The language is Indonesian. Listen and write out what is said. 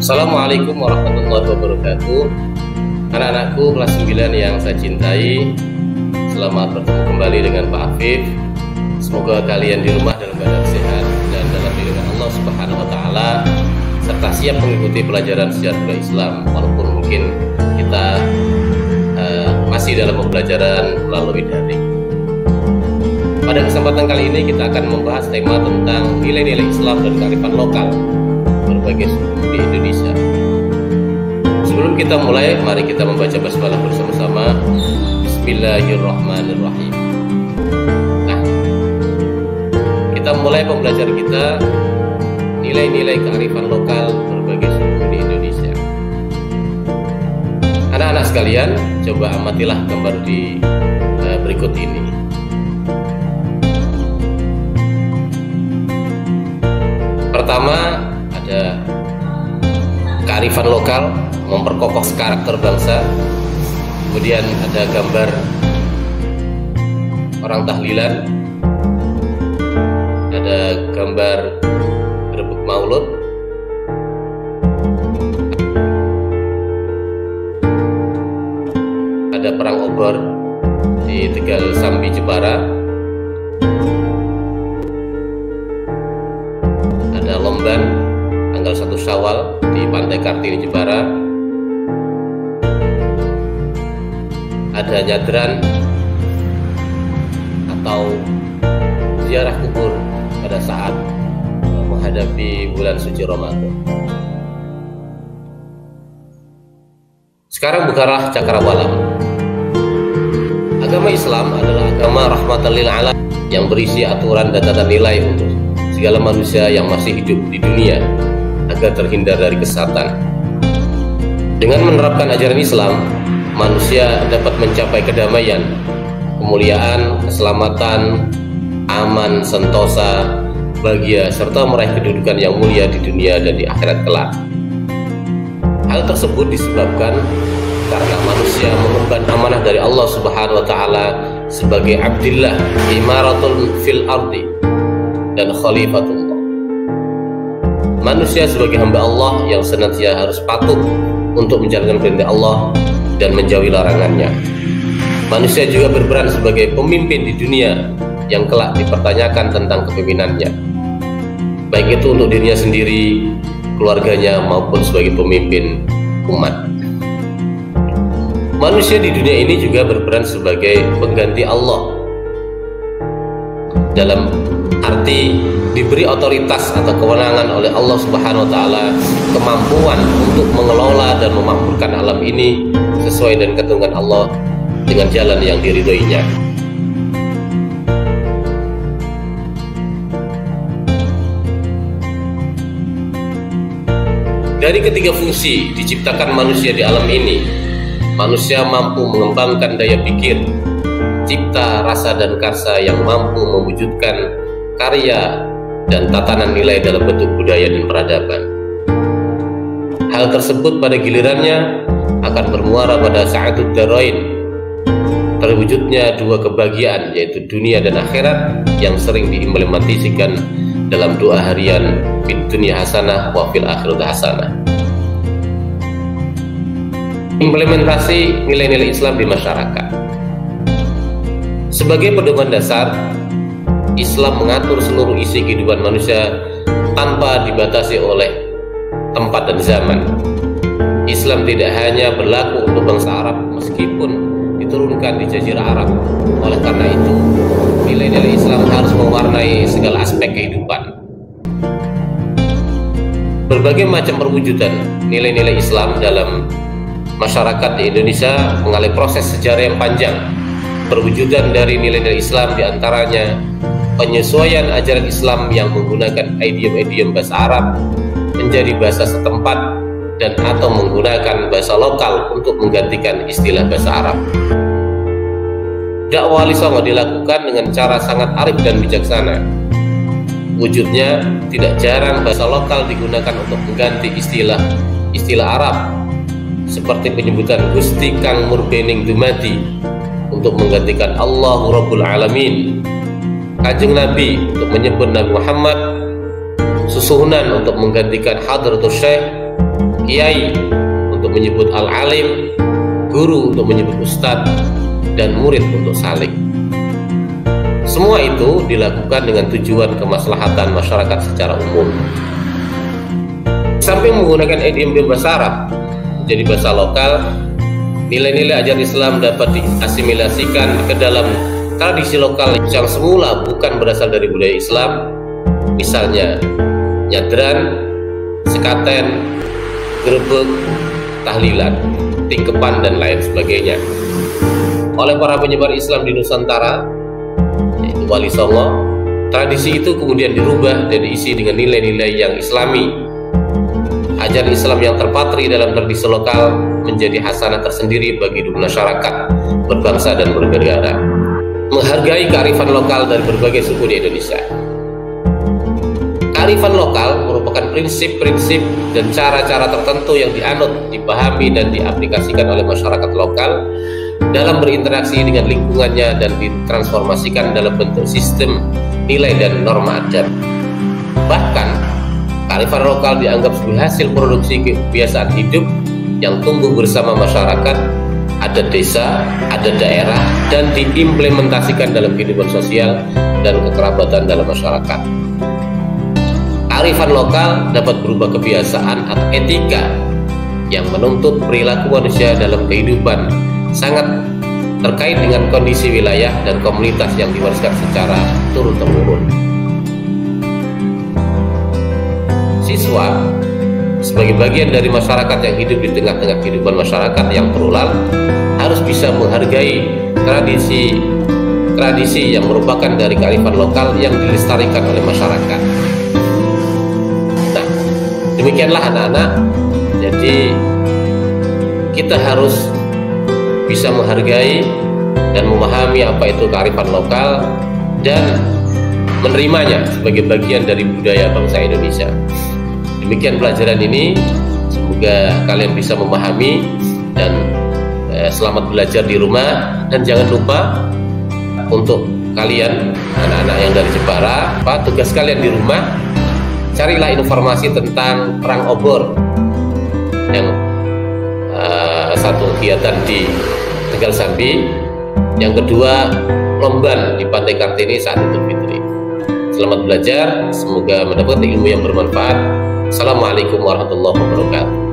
Assalamualaikum warahmatullahi wabarakatuh. Anak-anakku kelas 9 yang saya cintai, selamat bertemu kembali dengan Pak Afif. Semoga kalian di rumah dalam keadaan sehat dan dalam lindungan Allah Subhanahu wa taala, serta siap mengikuti pelajaran sejarah budaya Islam walaupun mungkin kita masih dalam pembelajaran melalui daring. Pada kesempatan kali ini kita akan membahas tema tentang nilai-nilai Islam dan kearifan lokal berbagai suku di Indonesia. Sebelum kita mulai, mari kita membaca basmalah bersama-sama. Bismillahirrahmanirrahim. Nah, kita mulai pembelajaran kita nilai-nilai kearifan lokal berbagai suku di Indonesia. Anak-anak sekalian, coba amatilah gambar di berikut ini. Pertama, ada kearifan lokal memperkokoh karakter bangsa. Kemudian ada gambar orang tahlilan, ada gambar grebek maulud, ada perang obor di Tegal Sambi Jepara, ada lomban tanggal 1 Syawal di Pantai Kartini Jepara, ada nyadran atau ziarah kubur pada saat menghadapi bulan suci Ramadan. Sekarang bukalah cakrawala. Agama Islam adalah agama rahmatan lil alamin yang berisi aturan dan tata nilai untuk segala manusia yang masih hidup di dunia agar terhindar dari kesesatan. Dengan menerapkan ajaran Islam, manusia dapat mencapai kedamaian, kemuliaan, keselamatan, aman, sentosa, bahagia, serta meraih kedudukan yang mulia di dunia dan di akhirat kelak. Hal tersebut disebabkan karena manusia mengemban amanah dari Allah Subhanahu wa taala sebagai abdillah, imaratul fil ardi, dan khalifatullah. Manusia sebagai hamba Allah yang senantiasa harus patuh untuk menjalankan perintah Allah dan menjauhi larangannya. Manusia juga berperan sebagai pemimpin di dunia yang kelak dipertanyakan tentang kepemimpinannya, baik itu untuk dirinya sendiri, keluarganya, maupun sebagai pemimpin umat. Manusia di dunia ini juga berperan sebagai pengganti Allah, dalam arti diberi otoritas atau kewenangan oleh Allah Subhanahu wa taala, kemampuan untuk mengelola dan memakmurkan alam ini sesuai dengan ketentuan Allah dengan jalan yang diridhoinya. Dari ketiga fungsi diciptakan manusia di alam ini, manusia mampu mengembangkan daya pikir, cipta, rasa, dan karsa yang mampu mewujudkan karya dan tatanan nilai dalam bentuk budaya dan peradaban. Hal tersebut pada gilirannya akan bermuara pada sa'adud darain, terwujudnya dua kebahagiaan yaitu dunia dan akhirat yang sering diimplementasikan dalam doa harian fid dunya hasanah wa fil akhirati hasanah. Implementasi nilai-nilai Islam di masyarakat. Sebagai pedoman dasar, Islam mengatur seluruh isi kehidupan manusia tanpa dibatasi oleh tempat dan zaman. Islam tidak hanya berlaku untuk bangsa Arab meskipun diturunkan di Jazirah Arab. Oleh karena itu, nilai-nilai Islam harus mewarnai segala aspek kehidupan. Berbagai macam perwujudan nilai-nilai Islam dalam masyarakat di Indonesia mengalami proses sejarah yang panjang. Perwujudan dari nilai-nilai Islam diantaranya penyesuaian ajaran Islam yang menggunakan idiom-idiom bahasa Arab menjadi bahasa setempat dan atau menggunakan bahasa lokal untuk menggantikan istilah bahasa Arab. Dakwah Wali Songo dilakukan dengan cara sangat arif dan bijaksana. Wujudnya tidak jarang bahasa lokal digunakan untuk mengganti istilah Arab, seperti penyebutan Gusti Kang Murbening Dumadi untuk menggantikan Allahu Rabbul Alamin, Kanjeng Nabi untuk menyebut Nabi Muhammad, Susuhunan untuk menggantikan Hadratus Syekh, kiai untuk menyebut al-alim, guru untuk menyebut ustadz, dan murid untuk salik. Semua itu dilakukan dengan tujuan kemaslahatan masyarakat secara umum. Sampai menggunakan idiom bahasa Arab menjadi bahasa lokal, nilai-nilai ajaran Islam dapat diasimilasikan ke dalam tradisi lokal yang semula bukan berasal dari budaya Islam, misalnya nyadran, sekaten, grebek, tahlilan, tingkepan, dan lain sebagainya. Oleh para penyebar Islam di Nusantara, yaitu Wali Songo, tradisi itu kemudian dirubah dan diisi dengan nilai-nilai yang Islami. Ajaran Islam yang terpatri dalam tradisi lokal menjadi hasanah tersendiri bagi masyarakat berbangsa dan bernegara. Menghargai kearifan lokal dari berbagai suku di Indonesia. Kearifan lokal merupakan prinsip-prinsip dan cara-cara tertentu yang dianut, dipahami, dan diaplikasikan oleh masyarakat lokal dalam berinteraksi dengan lingkungannya dan ditransformasikan dalam bentuk sistem, nilai, dan norma adat. Bahkan, kearifan lokal dianggap sebagai hasil produksi kebiasaan hidup yang tumbuh bersama masyarakat, adat desa, adat daerah, dan diimplementasikan dalam kehidupan sosial dan kekerabatan dalam masyarakat. Kearifan lokal dapat berubah kebiasaan atau etika yang menuntut perilaku manusia dalam kehidupan, sangat terkait dengan kondisi wilayah dan komunitas yang diwariskan secara turun-temurun. Siswa sebagai bagian dari masyarakat yang hidup di tengah-tengah kehidupan masyarakat yang plural harus bisa menghargai tradisi yang merupakan dari kearifan lokal yang dilestarikan oleh masyarakat. Nah, demikianlah anak-anak. Jadi kita harus bisa menghargai dan memahami apa itu kearifan lokal dan menerimanya sebagai bagian dari budaya bangsa Indonesia. Demikian pelajaran ini, semoga kalian bisa memahami dan selamat belajar di rumah. Dan jangan lupa untuk kalian anak-anak yang dari Jepara, tugas kalian di rumah, carilah informasi tentang perang obor yang satu kegiatan di Tegal Sambi, yang kedua lomban di Pantai Kartini saat Idul Fitri. Selamat belajar, semoga mendapatkan ilmu yang bermanfaat. Assalamualaikum warahmatullahi wabarakatuh.